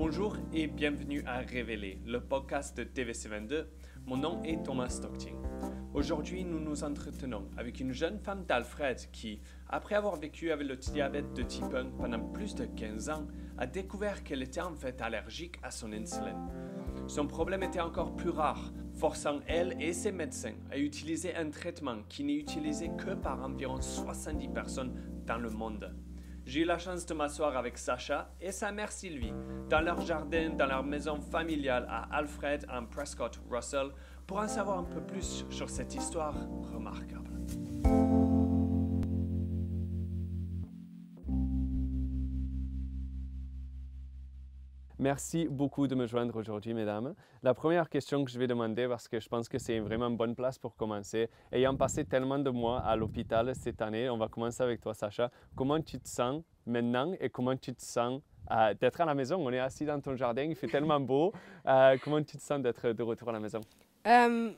Bonjour et bienvenue à Révéler, le podcast de TVC22. Mon nom est Thomas Stockting. Aujourd'hui, nous nous entretenons avec une jeune femme d'Alfred qui, après avoir vécu avec le diabète de type 1 pendant plus de 15 ans, a découvert qu'elle était en fait allergique à son insuline. Son problème était encore plus rare, forçant elle et ses médecins à utiliser un traitement qui n'est utilisé que par environ 70 personnes dans le monde. J'ai eu la chance de m'asseoir avec Sacha et sa mère Sylvie dans leur jardin, dans leur maison familiale à Alfred en Prescott Russell pour en savoir un peu plus sur cette histoire remarquable. Merci beaucoup de me joindre aujourd'hui, mesdames. La première question que je vais demander, parce que je pense que c'est vraiment une bonne place pour commencer, ayant passé tellement de mois à l'hôpital cette année, on va commencer avec toi, Sacha. Comment tu te sens maintenant et comment tu te sens d'être à la maison? On est assis dans ton jardin, il fait tellement beau. Comment tu te sens d'être de retour à la maison?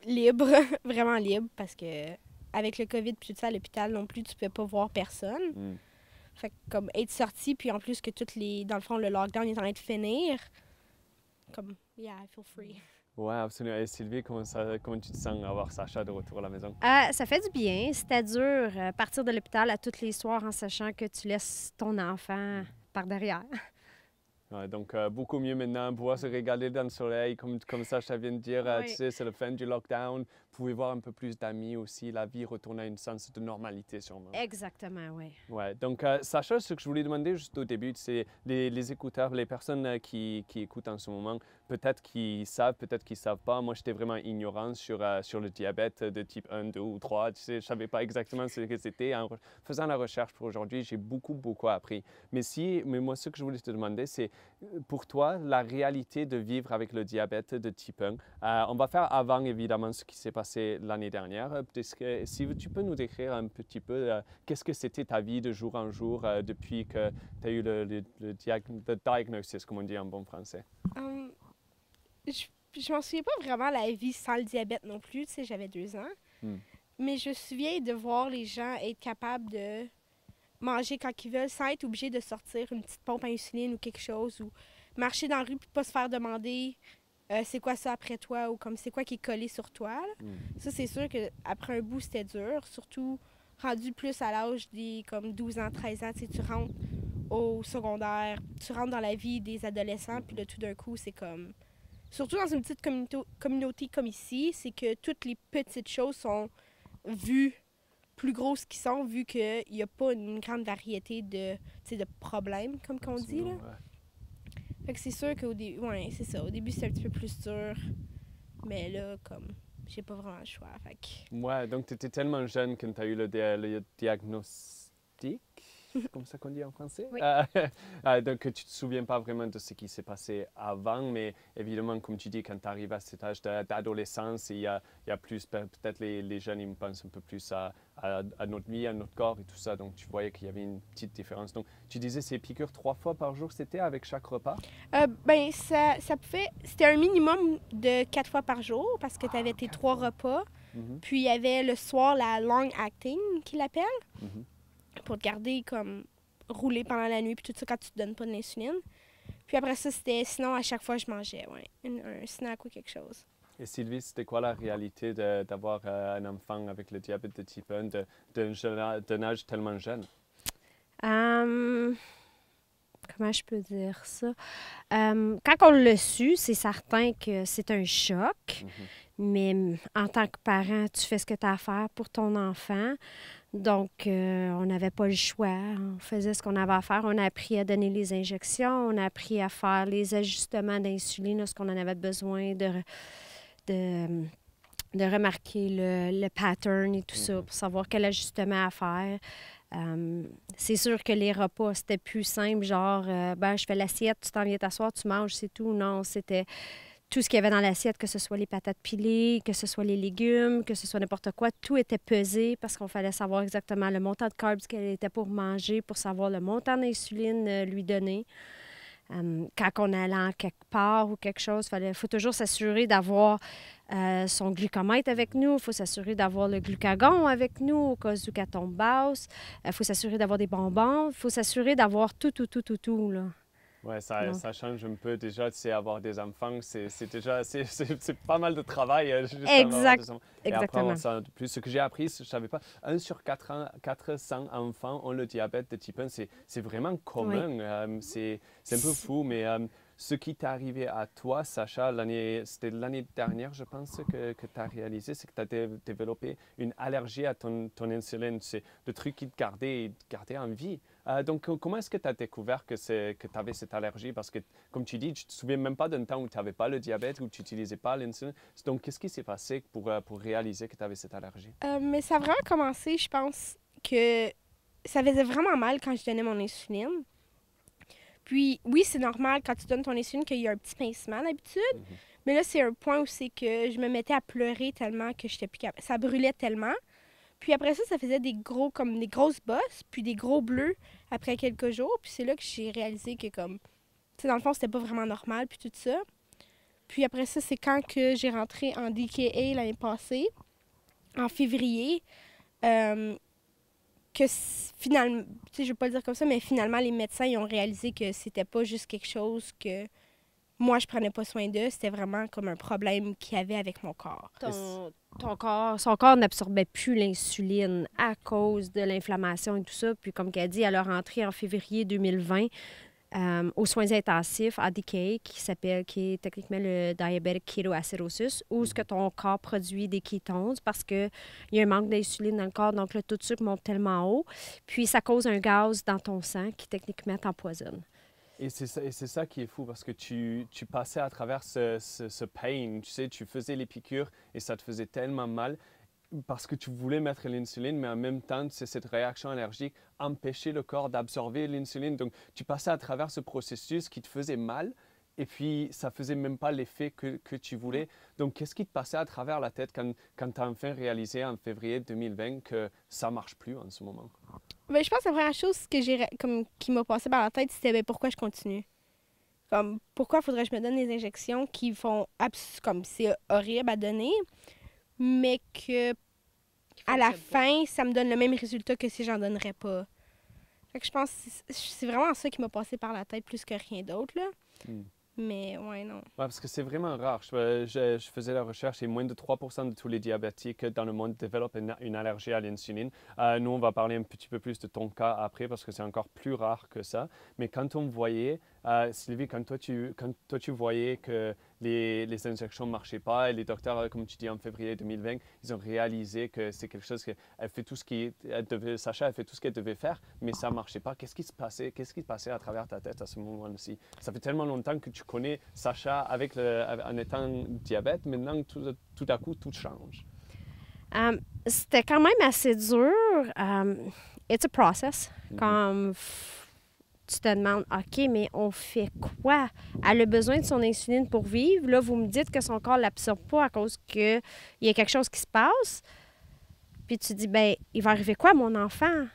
Libre, vraiment libre, parce que avec le COVID puis tout ça, à l'hôpital non plus, tu peux pas voir personne. Fait que comme être sorti, puis en plus que dans le fond, le lockdown est en train de finir, comme, yeah, I feel free. Ouais, absolument. Et Sylvie, comment tu te sens avoir Sacha de retour à la maison? Ça fait du bien. C'était dur, partir de l'hôpital à tous les soirs en sachant que tu laisses ton enfant par derrière. Ouais, donc, beaucoup mieux maintenant, pouvoir se régaler dans le soleil, comme Sacha vient de dire, Oui. tu sais, c'est la fin du lockdown. Vous pouvez voir un peu plus d'amis aussi, la vie retourne à une sens de normalité sûrement. Exactement, oui. Ouais, donc Sacha, ce que je voulais demander juste au début, c'est les écouteurs, les personnes qui écoutent en ce moment, peut-être qu'ils savent, peut-être qu'ils ne savent pas. Moi, j'étais vraiment ignorant sur le diabète de type 1, 2 ou 3. Tu sais, je ne savais pas exactement ce que c'était. En faisant la recherche pour aujourd'hui, j'ai beaucoup appris. Mais moi, ce que je voulais te demander, c'est pour toi, la réalité de vivre avec le diabète de type 1. On va faire avant, évidemment, ce qui s'est passé l'année dernière. Si tu peux nous décrire un petit peu qu'est-ce que c'était ta vie de jour en jour depuis que tu as eu le diagnosis, comme on dit en bon français? Je m'en souviens pas vraiment la vie sans le diabète non plus, tu sais, j'avais 2 ans. Mais je me souviens de voir les gens être capables de manger quand ils veulent sans être obligés de sortir une petite pompe à insuline ou quelque chose, ou marcher dans la rue et pas se faire demander c'est quoi ça après toi ou comme c'est quoi qui est collé sur toi. Ça, c'est sûr qu'après un bout, c'était dur, surtout rendu plus à l'âge des comme 12 ans, 13 ans, tu sais, tu rentres au secondaire, tu rentres dans la vie des adolescents, puis là, tout d'un coup, c'est comme... Surtout dans une petite communauté comme ici, c'est que toutes les petites choses sont vues plus grosses qu'ils sont, vu qu'il n'y a pas une grande variété de problèmes, comme qu'on dit, là. Ouais. Fait que c'est sûr qu'au début, ouais, c'est ça. Au début, c'est un petit peu plus dur, mais là, comme, j'ai pas vraiment le choix, fait que... Ouais, donc tu étais tellement jeune quand tu as eu le diagnostic, comme ça qu'on dit en français. Oui. Donc tu ne te souviens pas vraiment de ce qui s'est passé avant, mais évidemment, comme tu dis, quand tu arrives à cet âge d'adolescence, il y a plus, peut-être les jeunes, ils pensent un peu plus à notre vie, à notre corps et tout ça, donc tu voyais qu'il y avait une petite différence. Donc tu disais ces piqûres 3 fois par jour, c'était avec chaque repas? Ben, ça pouvait... C'était un minimum de 4 fois par jour, parce que tu avais tes 3 repas, puis il y avait le soir la long acting, qu'ils l'appellent. Pour te garder comme rouler pendant la nuit, puis tout ça quand tu te donnes pas de l'insuline. Puis après ça, sinon à chaque fois je mangeais, un snack ou quelque chose. Et Sylvie, c'était quoi la réalité d'avoir un enfant avec le diabète de type 1 d'un âge tellement jeune? Comment je peux dire ça? Quand on l'a su, c'est certain que c'est un choc, mais en tant que parent, tu fais ce que tu as à faire pour ton enfant. Donc, on n'avait pas le choix. On faisait ce qu'on avait à faire. On a appris à donner les injections. On a appris à faire les ajustements d'insuline lorsqu'on en avait besoin, de remarquer le pattern et tout ça pour savoir quel ajustement à faire. C'est sûr que les repas, c'était plus simple, genre, je fais l'assiette, tu t'en viens t'asseoir, tu manges, c'est tout. Non, c'était... Tout ce qu'il y avait dans l'assiette, que ce soit les patates pilées, que ce soit les légumes, que ce soit n'importe quoi, tout était pesé parce qu'on fallait savoir exactement le montant de carbs qu'elle était pour manger, pour savoir le montant d'insuline lui donner. Quand on allait en quelque part ou quelque chose, faut toujours s'assurer d'avoir son glucomètre avec nous. Il faut s'assurer d'avoir le glucagon avec nous au cas où qu'elle tombe basse. Il faut s'assurer d'avoir des bonbons. Il faut s'assurer d'avoir tout, là. Ouais, ça change un peu déjà, tu sais, avoir des enfants, c'est déjà, c'est pas mal de travail. Juste avoir des enfants. Et après, avoir Exactement. ça de plus. Ce que j'ai appris, je ne savais pas, 1 sur 400 enfants ont le diabète de type 1. C'est vraiment Oui. commun. C'est un peu fou, mais ce qui t'est arrivé à toi, Sacha, c'était l'année dernière, je pense, que tu as réalisé, c'est que tu as développé une allergie à ton insuline. C'est le truc qui te gardait en vie. Donc, comment est-ce que tu as découvert que tu avais cette allergie? Parce que, comme tu dis, tu ne te souviens même pas d'un temps où tu n'avais pas le diabète, où tu n'utilisais pas l'insuline. Donc, qu'est-ce qui s'est passé pour réaliser que tu avais cette allergie? Mais ça a vraiment commencé, je pense, que ça faisait vraiment mal quand je donnais mon insuline. Puis, oui, c'est normal quand tu donnes ton insuline qu'il y a un petit pincement d'habitude. Mhm. Mais là, c'est un point où c'est que je me mettais à pleurer tellement que j'étais plus capable. Ça brûlait tellement. Puis après ça, ça faisait comme des grosses bosses, puis des gros bleus après quelques jours. Puis c'est là que j'ai réalisé que, comme, tu sais, dans le fond, c'était pas vraiment normal, puis tout ça. Puis après ça, c'est quand que j'ai rentré en DKA l'année passée, en février, que finalement, tu sais, je veux pas le dire comme ça, mais finalement, les médecins, ils ont réalisé que c'était pas juste quelque chose que moi, je prenais pas soin d'eux, c'était vraiment comme un problème qu'il y avait avec mon corps. Son corps n'absorbait plus l'insuline à cause de l'inflammation et tout ça. Puis comme qu'elle dit, elle a rentré en février 2020 aux soins intensifs à DKA, qui est techniquement le diabetic ketoacidosis, où ce que ton corps produit des kétones parce qu'il y a un manque d'insuline dans le corps, donc le taux de sucre monte tellement haut. Puis ça cause un gaz dans ton sang qui techniquement t'empoisonne. Et c'est ça qui est fou parce que tu passais à travers ce pain, tu sais, tu faisais les piqûres et ça te faisait tellement mal parce que tu voulais mettre l'insuline, mais en même temps, c'est cette réaction allergique empêchait le corps d'absorber l'insuline. Donc, tu passais à travers ce processus qui te faisait mal et puis ça faisait même pas l'effet que tu voulais. Donc, qu'est-ce qui te passait à travers la tête quand tu as enfin réalisé en février 2020 que ça marche plus en ce moment? Ben, je pense que la première chose qui m'a passé par la tête, c'était ben, pourquoi je continue. Comme, pourquoi faudrait que je me donne des injections qui font comme c'est horrible à donner, mais que à la fin, ça me donne le même résultat que si j'en donnerais pas. Fait que je pense que c'est vraiment ça qui m'a passé par la tête plus que rien d'autre, là. Hmm. Mais ouais, non. Ouais, parce que c'est vraiment rare. Je faisais la recherche et moins de 3% de tous les diabétiques dans le monde développent une allergie à l'insuline. Nous, on va parler un petit peu plus de ton cas après parce que c'est encore plus rare que ça. Mais quand on voyait, Sylvie, quand toi tu voyais que les injections ne marchaient pas et les docteurs, comme tu dis, en février 2020, ils ont réalisé que c'est quelque chose qu'elle fait tout ce Sacha, elle fait tout ce qu'elle devait faire, mais ça ne marchait pas. Qu'est-ce qui se passait? Qu'est-ce qui se passait à travers ta tête à ce moment-ci? Ça fait tellement longtemps que tu connais Sacha en étant diabète, maintenant tout à coup, tout change. C'était quand même assez dur. It's a process. Comme tu te demandes, OK, mais on fait quoi? Elle a besoin de son insuline pour vivre. Là, vous me dites que son corps ne l'absorbe pas à cause qu'il y a quelque chose qui se passe. Puis tu dis, ben il va arriver quoi à mon enfant?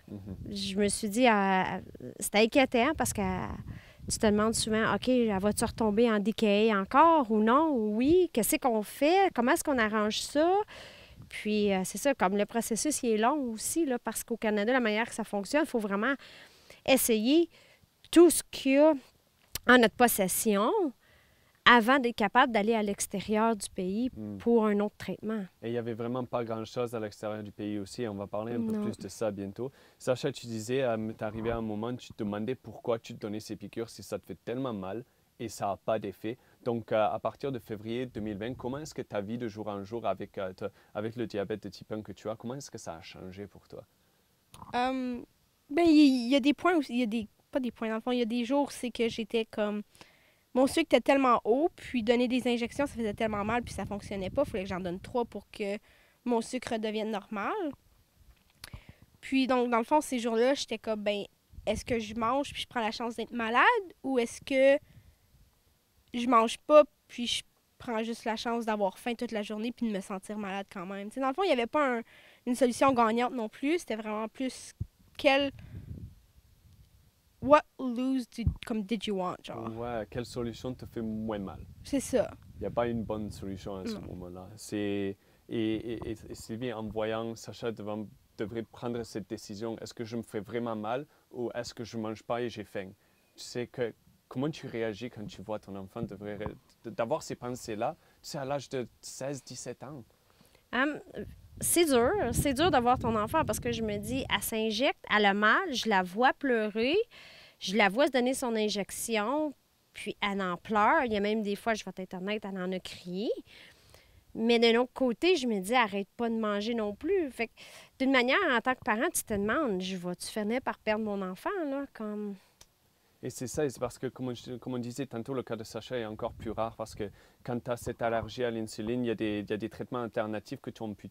Je me suis dit, c'était inquiétant parce que tu te demandes souvent, OK, elle va-tu retomber en DKA encore ou non? Ou oui, qu'est-ce qu'on fait? Comment est-ce qu'on arrange ça? Puis c'est ça, comme le processus, il est long aussi, là, parce qu'au Canada, la manière que ça fonctionne, il faut vraiment essayer tout ce qu'il y a en notre possession avant d'être capable d'aller à l'extérieur du pays pour un autre traitement. Et il n'y avait vraiment pas grand-chose à l'extérieur du pays aussi. On va parler un peu plus de ça bientôt. Sacha, tu disais, t'es arrivé à un moment, tu te demandais pourquoi tu te donnais ces piqûres si ça te fait tellement mal et ça n'a pas d'effet. Donc, à partir de février 2020, comment est-ce que ta vie de jour en jour avec le diabète de type 1 que tu as, comment est-ce que ça a changé pour toi? Ben, il y a des points aussi, pas des points dans le fond, il y a des jours, c'est que j'étais comme, mon sucre était tellement haut, puis donner des injections, ça faisait tellement mal, puis ça fonctionnait pas, il fallait que j'en donne 3 pour que mon sucre redevienne normal. Puis donc, dans le fond, ces jours-là, j'étais comme, ben, est-ce que je mange, puis je prends la chance d'être malade, ou est-ce que je mange pas, puis je prends juste la chance d'avoir faim toute la journée, puis de me sentir malade quand même. T'sais, dans le fond, il n'y avait pas une solution gagnante non plus, c'était vraiment plus what did you want, genre. Ouais, quelle solution te fait moins mal? C'est ça. Il n'y a pas une bonne solution à ce moment-là. Et Sylvie, en voyant Sacha devrait prendre cette décision, est-ce que je me fais vraiment mal ou est-ce que je ne mange pas et j'ai faim? Tu sais que comment tu réagis quand tu vois ton enfant d'avoir ces pensées-là, tu sais, à l'âge de 16-17 ans? C'est dur de voir ton enfant parce que je me dis, elle s'injecte, elle a mal, je la vois pleurer, je la vois se donner son injection, puis elle en pleure. Il y a même des fois, je vais être honnête, elle en a crié. Mais d'un autre côté, je me dis, arrête pas de manger non plus. Fait que, d'une manière, en tant que parent, tu te demandes, je vais-tu finir par perdre mon enfant, là, comme... Et c'est ça, et c'est parce que, comme on disait tantôt, le cas de Sacha est encore plus rare parce que quand tu as cette allergie à l'insuline, il y a des traitements alternatifs que tu peux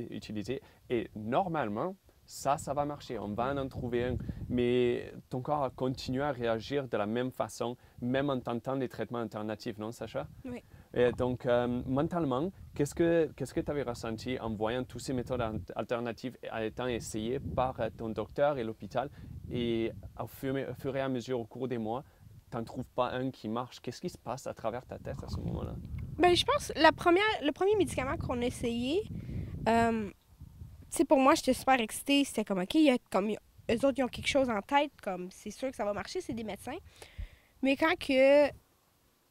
utiliser. Et normalement, ça va marcher. On va en trouver un. Mais ton corps a continué à réagir de la même façon, même en tentant les traitements alternatifs, non, Sacha? Oui. Et donc, mentalement, qu'est-ce que tu avais ressenti en voyant toutes ces méthodes alternatives étant essayées par ton docteur et l'hôpital? Et au fur et à mesure, au cours des mois, tu n'en trouves pas un qui marche. Qu'est-ce qui se passe à travers ta tête à ce moment-là? Ben, je pense le premier médicament qu'on a essayé, pour moi, j'étais super excitée. C'était comme, OK, eux autres, ils ont quelque chose en tête, comme, c'est sûr que ça va marcher, c'est des médecins. Mais quand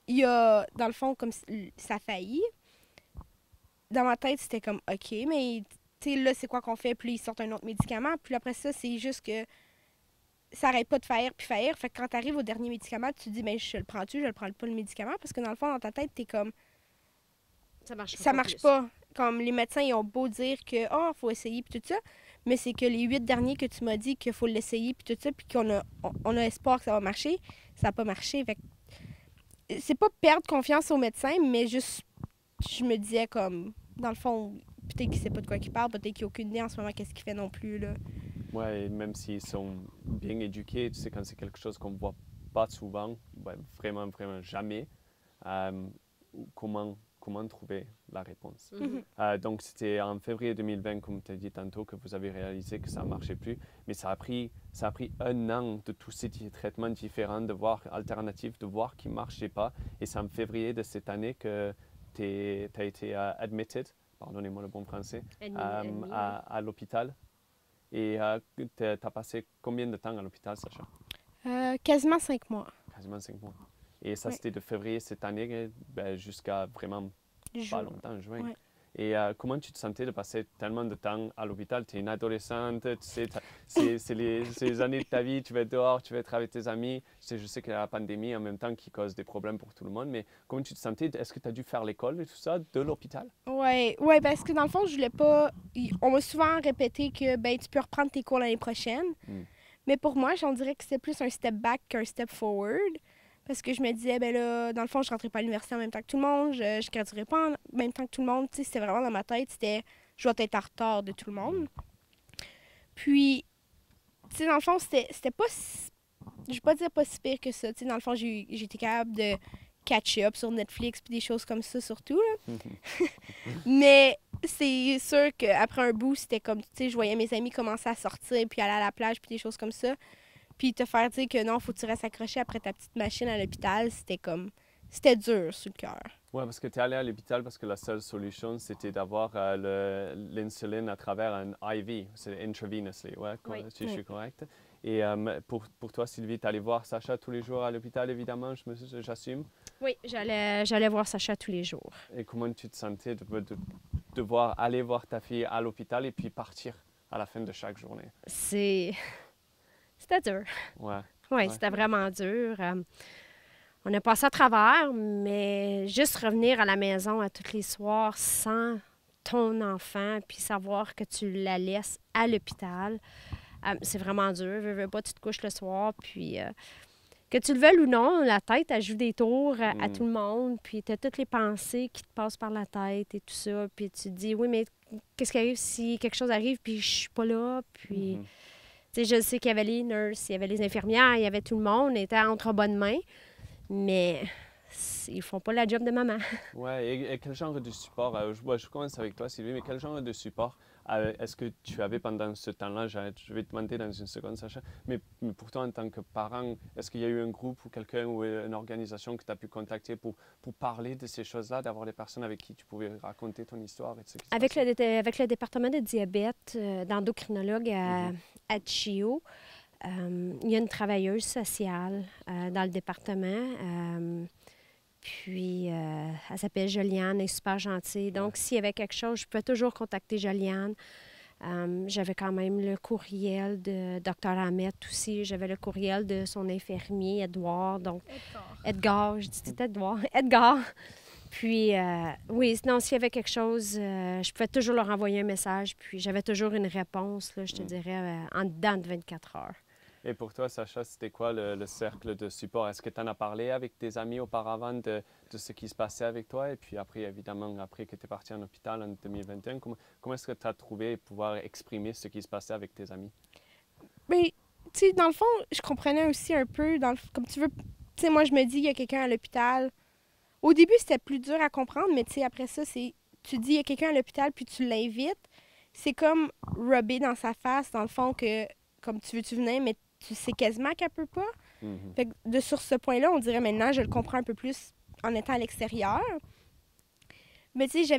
il y a, dans le fond, comme ça faillit, dans ma tête, c'était comme, OK, mais, tu sais, là, c'est quoi qu'on fait? Puis ils sortent un autre médicament. Puis après ça, c'est juste que ça arrête pas de faire, puis faire. Fait que quand t'arrives au dernier médicament, tu te dis, ben, je le prends-tu, je le prends pas le médicament? Parce que dans le fond, dans ta tête, t'es comme, ça marche pas. Comme les médecins, ils ont beau dire que, faut essayer, puis tout ça. Mais c'est que les 8 derniers que tu m'as dit qu'il faut l'essayer, puis tout ça, puis on a espoir que ça va marcher, ça n'a pas marché. Fait que c'est pas perdre confiance aux médecins, mais juste, je me disais comme, dans le fond, peut-être qu'il sait pas de quoi il parle, peut-être qu'il n'a aucune idée en ce moment qu'est-ce qu'il fait non plus, là. Ouais, même s'ils sont bien éduqués, tu sais, quand c'est quelque chose qu'on ne voit pas souvent, vraiment, vraiment jamais, comment trouver la réponse. Donc, c'était en février 2020, comme tu as dit tantôt, que vous avez réalisé que ça ne marchait plus. Mais ça a pris 1 an de tous ces traitements différents, de voir alternatifs, de voir qui ne marchaient pas. Et c'est en février de cette année que tu as été admitted, pardonnez-moi le bon français, à l'hôpital. Et tu as passé combien de temps à l'hôpital, Sacha? Quasiment 5 mois. Quasiment 5 mois. Et ça, c'était de février cette année jusqu'à vraiment pas longtemps, juin. Ouais. Et comment tu te sentais de passer tellement de temps à l'hôpital? Tu es une adolescente, tu sais, c'est les années de ta vie, tu vas être dehors, tu vas être avec tes amis. Je sais qu'il y a la pandémie en même temps qui cause des problèmes pour tout le monde, mais comment tu te sentais? Est-ce que tu as dû faire l'école et tout ça de l'hôpital? Oui, parce que dans le fond, je voulais pas... On m'a souvent répété que tu peux reprendre tes cours l'année prochaine. Mais pour moi, j'en dirais que c'était plus un step back qu'un step forward. Parce que je me disais, ben là, dans le fond, je rentrais pas à l'université en même temps que tout le monde, je ne graduerais pas en même temps que tout le monde. Tu sais, c'était vraiment dans ma tête, c'était je dois être en retard de tout le monde. Puis, tu sais, dans le fond, c'était pas je vais pas dire pas si pire que ça. Tu sais, dans le fond, j'ai été capable de catch-up sur Netflix puis des choses comme ça, surtout, là. Mais c'est sûr qu'après un bout, c'était comme, tu sais, je voyais mes amis commencer à sortir puis aller à la plage puis des choses comme ça. Puis te faire dire que non, faut que tu restes accroché après ta petite machine à l'hôpital, c'était dur sur le cœur. Oui, parce que tu es allé à l'hôpital parce que la seule solution, c'était d'avoir l'insuline à travers un IV, c'est intravenously, ouais, oui. Si je suis correcte. Et pour toi, Sylvie, tu allais voir Sacha tous les jours à l'hôpital, évidemment, j'assume? Oui, j'allais voir Sacha tous les jours. Et comment tu te sentais de devoir aller voir ta fille à l'hôpital et puis partir à la fin de chaque journée? C'était dur. Oui, c'était vraiment dur. On a passé à travers, mais juste revenir à la maison à tous les soirs sans ton enfant, puis savoir que tu la laisses à l'hôpital, c'est vraiment dur. Veux pas, tu te couches le soir, puis que tu le veuilles ou non, la tête, elle joue des tours à tout le monde, puis tu as toutes les pensées qui te passent par la tête et tout ça, puis tu te dis, oui, mais qu'est-ce qui arrive si quelque chose arrive, puis je suis pas là, puis... Tu sais, je sais qu'il y avait les nurses, il y avait les infirmières, il y avait tout le monde, on était entre bonnes mains, mais ils font pas la job de maman. Oui, et quel genre de support, je commence avec toi, Sylvie, mais quel genre de support est-ce que tu avais pendant ce temps-là? Je vais te demander dans une seconde, Sacha, mais pour toi, en tant que parent, est-ce qu'il y a eu un groupe ou quelqu'un ou une organisation que tu as pu contacter pour parler de ces choses-là, d'avoir des personnes avec qui tu pouvais raconter ton histoire et tout ça? Avec le département de diabète d'endocrinologue à CHIO, Il y a une travailleuse sociale dans le département. Puis, elle s'appelle Joliane, elle est super gentille. Donc, s'il y avait quelque chose, je pouvais toujours contacter Joliane. J'avais quand même le courriel de Dr. Ahmed aussi. J'avais le courriel de son infirmier, Edouard. Donc, Edgar, je dis tout Edouard. Edgar. Puis, oui, sinon, s'il y avait quelque chose, je pouvais toujours leur envoyer un message. Puis, j'avais toujours une réponse, là, je te dirais, en dedans de 24 heures. Et pour toi, Sacha, c'était quoi le cercle de support? Est-ce que tu en as parlé avec tes amis auparavant de ce qui se passait avec toi? Et puis après, évidemment, après que tu es parti en hôpital en 2021, comment est-ce que tu as trouvé pouvoir exprimer ce qui se passait avec tes amis? Mais, tu sais, dans le fond, je comprenais aussi un peu, comme tu veux, tu sais, moi, je me dis, il y a quelqu'un à l'hôpital. Au début, c'était plus dur à comprendre, mais tu sais, après ça, tu dis, il y a quelqu'un à l'hôpital, puis tu l'invites. C'est comme rubber dans sa face, dans le fond, que, comme tu venir, mais tu sais quasiment qu'elle peut pas. Fait que sur ce point-là, on dirait maintenant, je le comprends un peu plus en étant à l'extérieur. Mais tu sais,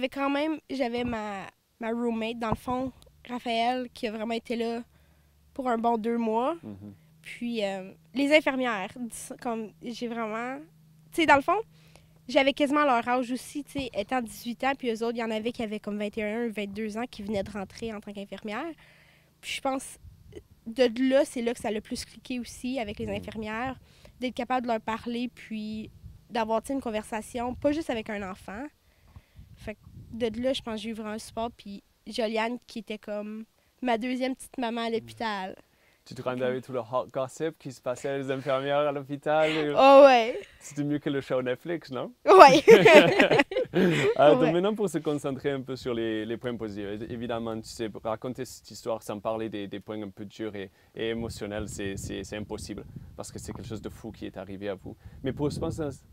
j'avais ma roommate, dans le fond, Raphaël, qui a vraiment été là pour un bon 2 mois. Puis les infirmières, comme j'ai vraiment... Tu sais, dans le fond, j'avais quasiment leur âge aussi, tu sais, étant 18 ans, puis eux autres, il y en avait qui avaient comme 21, 22 ans qui venaient de rentrer en tant qu'infirmière. Puis je pense... De là, c'est là que ça a le plus cliqué aussi avec les infirmières, d'être capable de leur parler, puis d'avoir une conversation, pas juste avec un enfant. Fait que de là, je pense que j'ai eu vraiment un support. Puis Joliane, qui était comme ma deuxième petite maman à l'hôpital. Tu te rendais avec tout le hot gossip qui se passait avec les infirmières à l'hôpital? Oh ouais! C'était mieux que le show Netflix, non? Ouais! Donc maintenant, pour se concentrer un peu sur les points positifs, évidemment, tu sais, raconter cette histoire sans parler des points un peu durs et émotionnels, c'est impossible parce que c'est quelque chose de fou qui est arrivé à vous. Mais pour se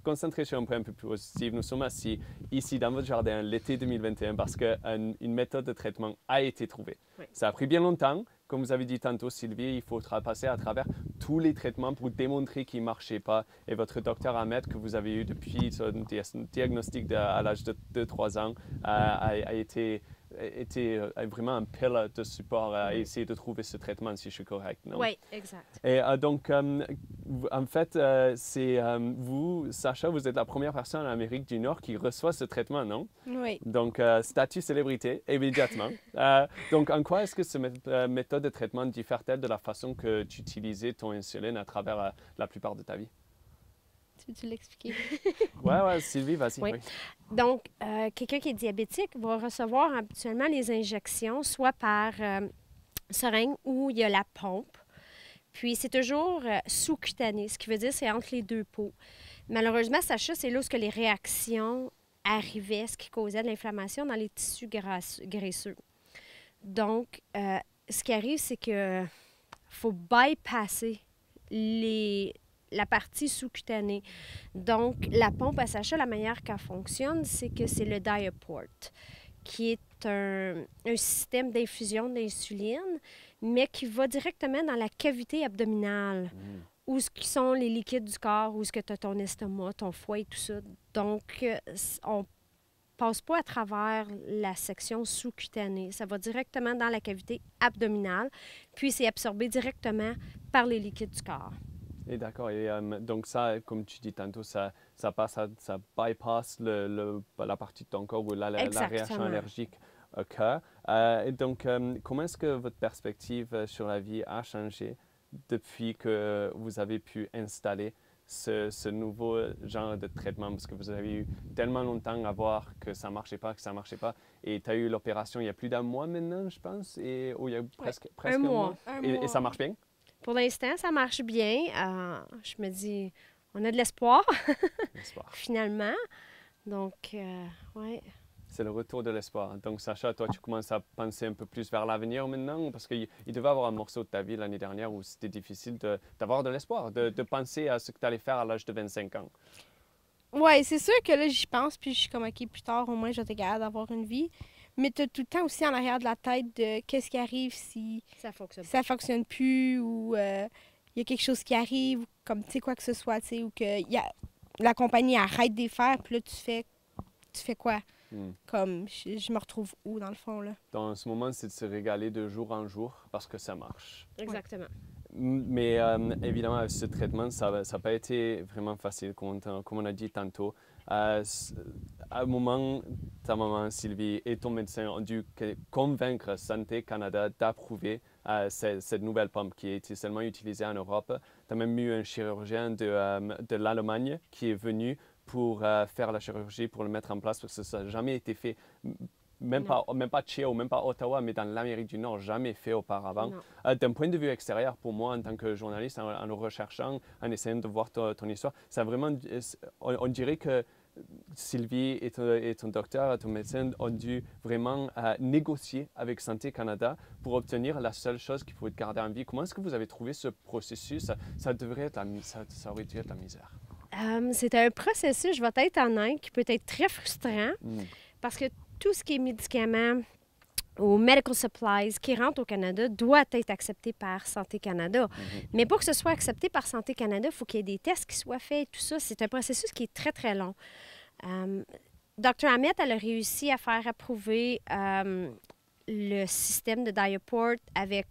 concentrer sur un point un peu plus positif, nous sommes assis ici dans votre jardin l'été 2021 parce qu'une méthode de traitement a été trouvée. Oui. Ça a pris bien longtemps. Comme vous avez dit tantôt, Sylvie, il faut passer à travers tous les traitements pour démontrer qu'ils ne marchaient pas. Et votre docteur Ahmed, que vous avez eu depuis son diagnostic à l'âge de 2-3 ans, a été vraiment un pilier de support à essayer de trouver ce traitement, si je suis correct, non? Oui, exact. Et donc, en fait, c'est vous, Sacha, vous êtes la première personne en Amérique du Nord qui reçoit ce traitement, non? Oui. Donc, statut célébrité, immédiatement. Donc, en quoi est-ce que cette méthode de traitement diffère-t-elle de la façon que tu utilisais ton insuline à travers la plupart de ta vie? Tu l'expliquer? Ouais, Sylvie, vas-y. Oui. Oui. Donc, quelqu'un qui est diabétique va recevoir habituellement les injections soit par seringue ou il y a la pompe. Puis, c'est toujours sous-cutané, ce qui veut dire c'est entre les deux peaux. Malheureusement, Sacha, c'est là où les réactions arrivaient, ce qui causait de l'inflammation dans les tissus graisseux. Donc, ce qui arrive, c'est que faut bypasser la partie sous-cutanée. Donc, la pompe à Sacha, la manière qu'elle fonctionne, c'est que c'est le Diaport, qui est un système d'infusion d'insuline, mais qui va directement dans la cavité abdominale, où ce qui sont les liquides du corps, où ce que tu as ton estomac, ton foie et tout ça. Donc, on passe pas à travers la section sous-cutanée. Ça va directement dans la cavité abdominale, puis c'est absorbé directement par les liquides du corps. Et d'accord. Et donc ça, comme tu dis tantôt, ça bypass la partie de ton corps où la réaction allergique occur. Et donc, comment est-ce que votre perspective sur la vie a changé depuis que vous avez pu installer ce nouveau genre de traitement? Parce que vous avez eu tellement longtemps à voir que ça ne marchait pas, Et tu as eu l'opération il y a plus d'1 mois maintenant, je pense, et il y a presque un mois. Et ça marche bien? Pour l'instant, ça marche bien. Je me dis, on a de l'espoir, finalement. Donc, oui. C'est le retour de l'espoir. Donc, Sacha, toi, tu commences à penser un peu plus vers l'avenir maintenant? Parce qu'il devait y avoir un morceau de ta vie l'année dernière où c'était difficile d'avoir de l'espoir, de penser à ce que tu allais faire à l'âge de 25 ans. Oui, c'est sûr que là, j'y pense, puis je suis comme, OK, plus tard, au moins, je vais être capable d'avoir une vie. Mais tu as tout le temps aussi en arrière de la tête de qu'est-ce qui arrive si ça fonctionne plus ou il y a quelque chose qui arrive, comme tu sais quoi que ce soit, tu sais, ou que la compagnie arrête de les faire, puis là, tu fais quoi? Comme, je me retrouve où, dans le fond, là? Dans ce moment, c'est de se régaler de jour en jour parce que ça marche. Exactement. Mais évidemment, ce traitement, ça n'a pas été vraiment facile, comme on a dit tantôt. À un moment, ta maman Sylvie et ton médecin ont dû convaincre Santé Canada d'approuver cette nouvelle pompe qui est seulement utilisée en Europe. Tu as même eu un chirurgien de l'Allemagne qui est venu pour faire la chirurgie, pour le mettre en place, parce que ça n'a jamais été fait. Même pas Chiao, même pas Ottawa, mais dans l'Amérique du Nord, jamais fait auparavant. D'un point de vue extérieur, pour moi, en tant que journaliste, en le recherchant, en essayant de voir ton histoire, ça vraiment, on dirait que Sylvie et ton docteur, ton médecin ont dû vraiment négocier avec Santé Canada pour obtenir la seule chose qui pouvait te garder en vie. Comment est-ce que vous avez trouvé ce processus? Ça aurait dû être la misère. C'est un processus, je vais être honnête, qui peut être très frustrant parce que tout ce qui est médicaments ou medical supplies qui rentrent au Canada doit être accepté par Santé Canada. Mais pour que ce soit accepté par Santé Canada, il faut qu'il y ait des tests qui soient faits et tout ça. C'est un processus qui est très, très long. Dr. Ahmed, elle a réussi à faire approuver le système de Diaport avec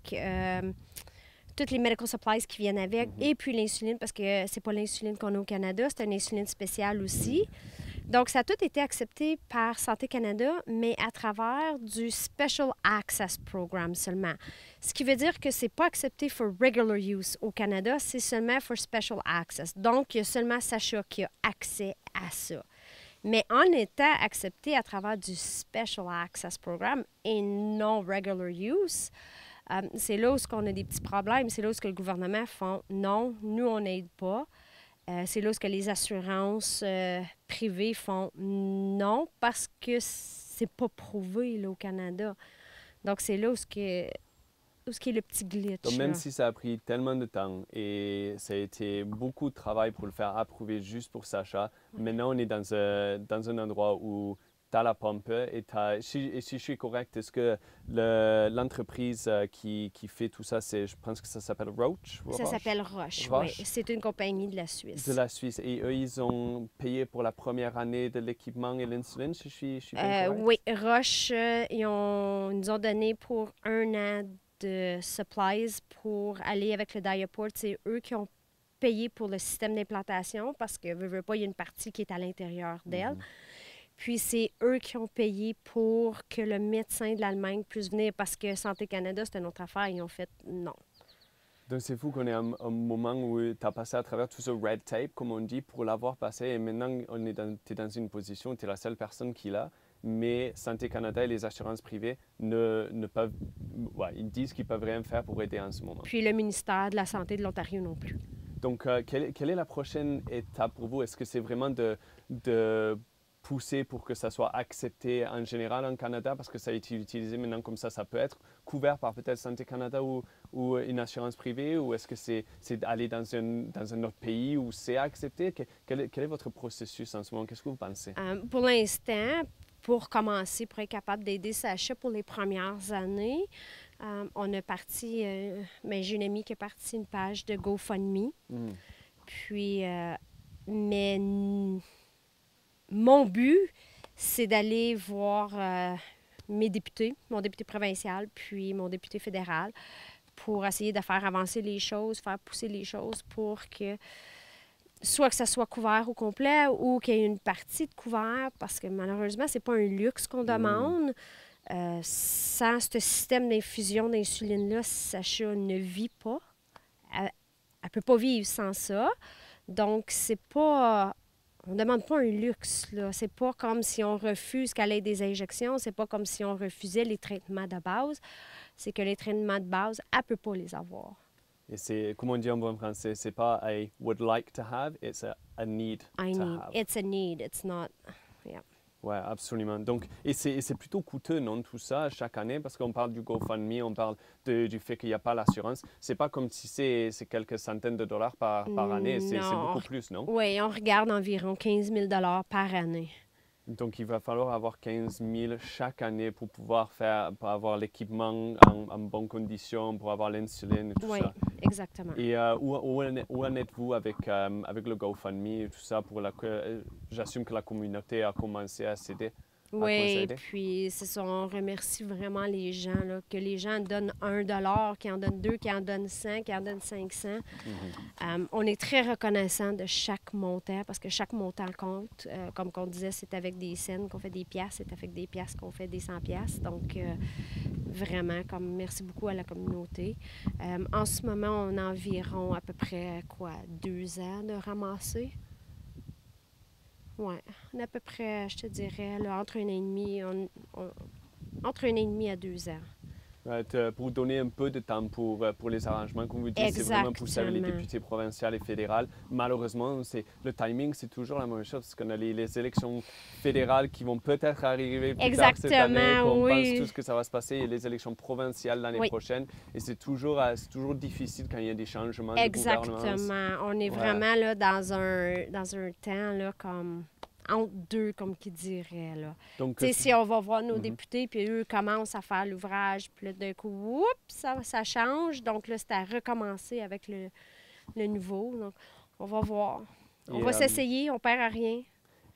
toutes les medical supplies qui viennent avec et puis l'insuline, parce que c'est pas l'insuline qu'on a au Canada, c'est une insuline spéciale aussi. Donc, ça a tout été accepté par Santé Canada, mais à travers du Special Access Program seulement. Ce qui veut dire que c'est pas accepté for regular use au Canada, c'est seulement for Special Access. Donc, il y a seulement Sacha qui a accès à ça. Mais en étant accepté à travers du Special Access Program et non regular use, c'est là où on a des petits problèmes. C'est là où le gouvernement font non, nous, on n'aide pas. C'est là où les assurances privées font non parce que c'est pas prouvé là, au Canada. Donc, c'est là où est le petit glitch. Donc, même si ça a pris tellement de temps et ça a été beaucoup de travail pour le faire approuver juste pour Sacha, maintenant on est dans un endroit où tu as la pompe et si je suis correct, est-ce que l'entreprise qui fait tout ça, je pense que ça s'appelle Roche? Ça s'appelle Roche, oui. C'est une compagnie de la Suisse. De la Suisse. Et eux, ils ont payé pour la première année de l'équipement et l'insuline, si je suis bien correct? Oui, Roche, ils nous ont donné pour 1 an de supplies pour aller avec le Diaport. C'est eux qui ont payé pour le système d'implantation parce que, veut pas, il y a une partie qui est à l'intérieur d'elle. Puis c'est eux qui ont payé pour que le médecin de l'Allemagne puisse venir parce que Santé Canada, c'était une autre affaire. Ils ont fait non. Donc c'est fou qu'on ait un moment où tu as passé à travers tout ce red tape, comme on dit, pour l'avoir passé. Et maintenant, tu es dans une position où tu es la seule personne qui l'a. Mais Santé Canada et les assurances privées ne peuvent... Ouais, ils disent qu'ils ne peuvent rien faire pour aider en ce moment. Puis le ministère de la Santé de l'Ontario non plus. Donc, quelle est la prochaine étape pour vous? Est-ce que c'est vraiment de pousser pour que ça soit accepté en général en Canada, parce que ça a été utilisé maintenant comme ça peut être couvert par peut-être Santé Canada ou une assurance privée, ou est-ce que c'est d'aller dans un autre pays où c'est accepté? Quel est votre processus en ce moment? Qu'est-ce que vous pensez? Pour l'instant, pour commencer, pour être capable d'aider Sacha pour les premières années, on a parti, j'ai une amie qui a parti une page de GoFundMe. Puis, mais mon but, c'est d'aller voir mes députés, mon député provincial, puis mon député fédéral, pour essayer de faire avancer les choses, faire pousser les choses pour que soit que ça soit couvert au complet ou qu'il y ait une partie de couvert, parce que malheureusement, c'est pas un luxe qu'on demande. Sans ce système d'infusion d'insuline-là, Sacha ne vit pas. Elle ne peut pas vivre sans ça. Donc, c'est pas... On ne demande pas un luxe, là. C'est pas comme si on refuse qu'elle ait des injections. C'est pas comme si on refusait les traitements de base. C'est que les traitements de base, elle ne peut pas les avoir. Et c'est, comme on dit en bon français, c'est pas « I would like to have », it's a need to have. It's a need, it's not... Yeah. Oui, absolument. Donc, et c'est plutôt coûteux, non, tout ça, chaque année, parce qu'on parle du GoFundMe, on parle du fait qu'il n'y a pas l'assurance. C'est pas comme si c'est quelques centaines de dollars par année, c'est beaucoup plus, non? Oui, on regarde environ 15 000 par année. Donc, il va falloir avoir 15 000 chaque année pour pouvoir pour avoir l'équipement en bonne condition, pour avoir l'insuline et tout ça. Oui, exactement. Et où en êtes-vous avec le GoFundMe et tout ça? J'assume que la communauté a commencé à s'aider. Oui, puis c'est ça, on remercie vraiment les gens, là, que les gens donnent 1 $, qui en donnent 2, qui en donnent 100, qui en donnent 500. On est très reconnaissant de chaque montant parce que chaque montant compte. Comme on disait, c'est avec des cents qu'on fait des piastres, c'est avec des piastres qu'on fait des 100 piastres. Donc, vraiment, comme merci beaucoup à la communauté. En ce moment, on a environ à peu près, 2 ans de ramasser. Oui, on a à peu près, je te dirais, là, entre 1 an et demi, entre 1 an et demi à 2 ans. Pour donner un peu de temps pour les arrangements, comme vous dites, c'est vraiment poussé avec les députés provinciaux et fédérales. Malheureusement, le timing, c'est toujours la même chose, parce qu'on a les élections fédérales qui vont peut-être arriver plus tard cette année, qu'on pense tous que ça va se passer, et les élections provinciales l'année prochaine. Et c'est toujours difficile quand il y a des changements de gouvernement. Exactement. On est vraiment là, dans un temps là, comme entre deux, comme qui dirait. Là. Donc, si on va voir nos députés, puis eux commencent à faire l'ouvrage, puis là, d'un coup, ça change. Donc là, c'est à recommencer avec le nouveau. Donc, on va voir. On va s'essayer, on perd à rien.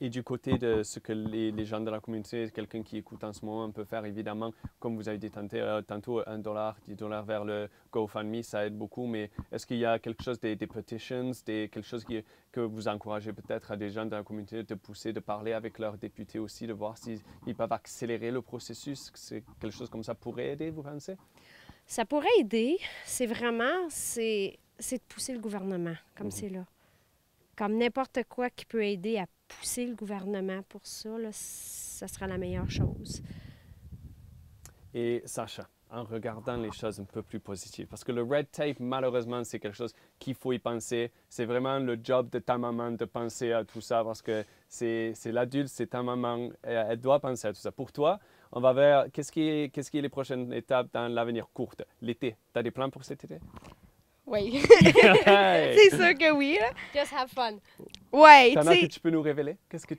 Et du côté de ce que les gens de la communauté, quelqu'un qui écoute en ce moment peut faire, évidemment, comme vous avez dit tantôt, $1, $10 vers le GoFundMe, ça aide beaucoup. Mais est-ce qu'il y a quelque chose, des petitions, quelque chose que vous encouragez peut-être à des gens de la communauté de pousser, de parler avec leurs députés aussi, de voir s'ils peuvent accélérer le processus? C'est quelque chose comme ça pourrait aider, vous pensez? Ça pourrait aider. C'est vraiment, c'est de pousser le gouvernement, comme c'est là. Comme n'importe quoi qui peut aider à pousser le gouvernement pour ça, là, ça sera la meilleure chose. Et Sacha, en regardant les choses un peu plus positives, parce que le red tape, malheureusement, c'est quelque chose qu'il faut y penser. C'est vraiment le job de ta maman de penser à tout ça, parce que c'est l'adulte, c'est ta maman, elle doit penser à tout ça. Pour toi, on va vers, qu'est-ce qui est les prochaines étapes dans l'avenir court? L'été, tu as des plans pour cet été? Oui. C'est sûr que oui. Là. Just have fun. Ouais. T'en as que tu peux nous révéler? Qu'est-ce que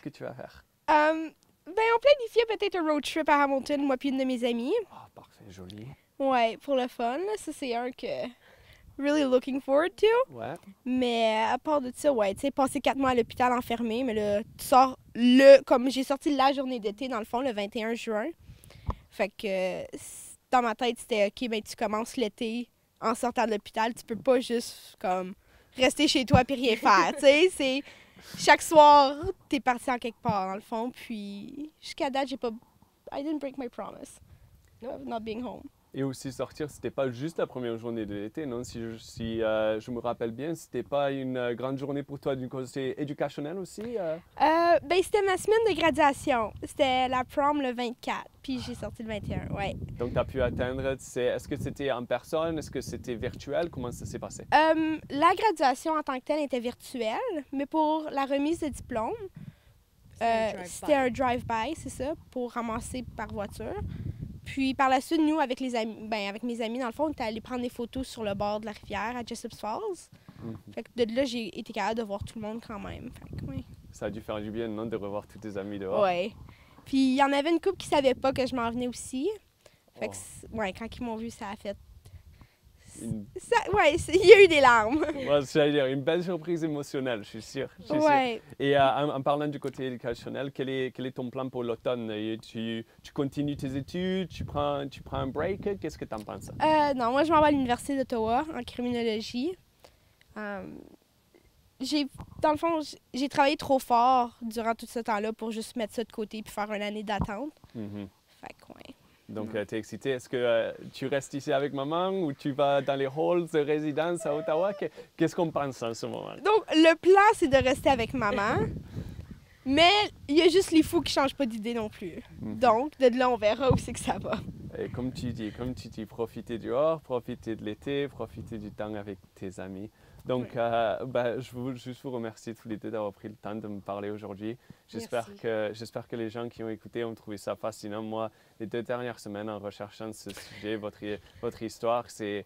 tu vas faire? On planifiait peut-être un road trip à Hamilton, moi puis une de mes amies. Ah, parfait, joli. Ouais, pour le fun. Ça, c'est un que really looking forward to. Ouais. Mais à part de ça, ouais, tu sais, passer 4 mois à l'hôpital enfermé, mais là, tu sors comme j'ai sorti la journée d'été, dans le fond, le 21 juin. Fait que dans ma tête, c'était OK, ben tu commences l'été en sortant de l'hôpital. Tu peux pas juste, comme, rester chez toi puis rien faire, tu sais. C'est... Chaque soir, t'es parti en quelque part, dans le fond. Puis jusqu'à date, j'ai pas... I didn't break my promise of not being home. Et aussi sortir, c'était pas juste la première journée de l'été, non? Si je me rappelle bien, c'était pas une grande journée pour toi du côté éducationnel aussi? Ben, c'était ma semaine de graduation. C'était la prom le 24, puis j'ai sorti le 21, ouais. Donc, tu as pu atteindre, est-ce que c'était en personne? Est-ce que c'était virtuel? Comment ça s'est passé? La graduation en tant que telle était virtuelle, mais pour la remise de diplôme, c'était un drive-by, c'est ça, pour ramasser par voiture. Puis par la suite, nous, avec mes amis, dans le fond, on était allés prendre des photos sur le bord de la rivière à Jessups Falls. Fait que de là, j'ai été capable de voir tout le monde quand même. Fait que, oui. Ça a dû faire du bien, non, de revoir tous tes amis dehors? Oui. Puis il y en avait une couple qui ne savait pas que je m'en venais aussi. Fait que, ouais, quand ils m'ont vu, ça a fait... Ouais, il y a eu des larmes. Ouais, j'allais dire, une belle surprise émotionnelle, je suis sûr. Ouais. Et en parlant du côté éducationnel, quel est ton plan pour l'automne? Tu continues tes études? Tu prends un break? Qu'est-ce que tu en penses? Non, moi, je m'en vais à l'Université d'Ottawa en criminologie. Dans le fond, j'ai travaillé trop fort durant tout ce temps-là pour juste mettre ça de côté et faire une année d'attente. Fait que, ouais. Donc, tu es excitée. Est-ce que tu restes ici avec maman ou tu vas dans les halls de résidence à Ottawa? Qu'est-ce qu'on pense en ce moment? Donc, le plan, c'est de rester avec maman. Mais il y a juste les fous qui ne changent pas d'idée non plus. Donc, de là, on verra où c'est que ça va. Et comme tu dis, profiter dehors, profiter de l'été, profiter du temps avec tes amis. Donc, je veux juste vous remercier tous les deux d'avoir pris le temps de me parler aujourd'hui. J'espère que les gens qui ont écouté ont trouvé ça fascinant. Moi, les 2 dernières semaines en recherchant ce sujet, votre histoire, je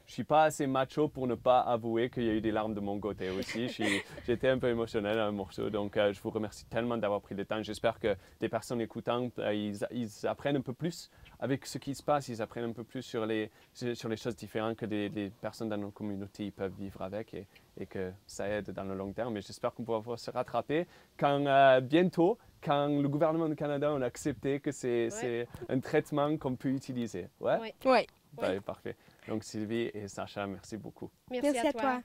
je suis pas assez macho pour ne pas avouer qu'il y a eu des larmes de mon côté aussi. J'étais un peu émotionnel à un morceau, donc je vous remercie tellement d'avoir pris le temps. J'espère que des personnes écoutantes, ils apprennent un peu plus avec ce qui se passe, ils apprennent un peu plus sur les choses différentes que des personnes dans nos communautés peuvent vivre avec et que ça aide dans le long terme. Et j'espère qu'on pourra se rattraper quand bientôt, quand le gouvernement du Canada a accepté que c'est un traitement qu'on peut utiliser. Ouais? Oui. Parfait. Donc Sylvie et Sacha, merci beaucoup. Merci à toi.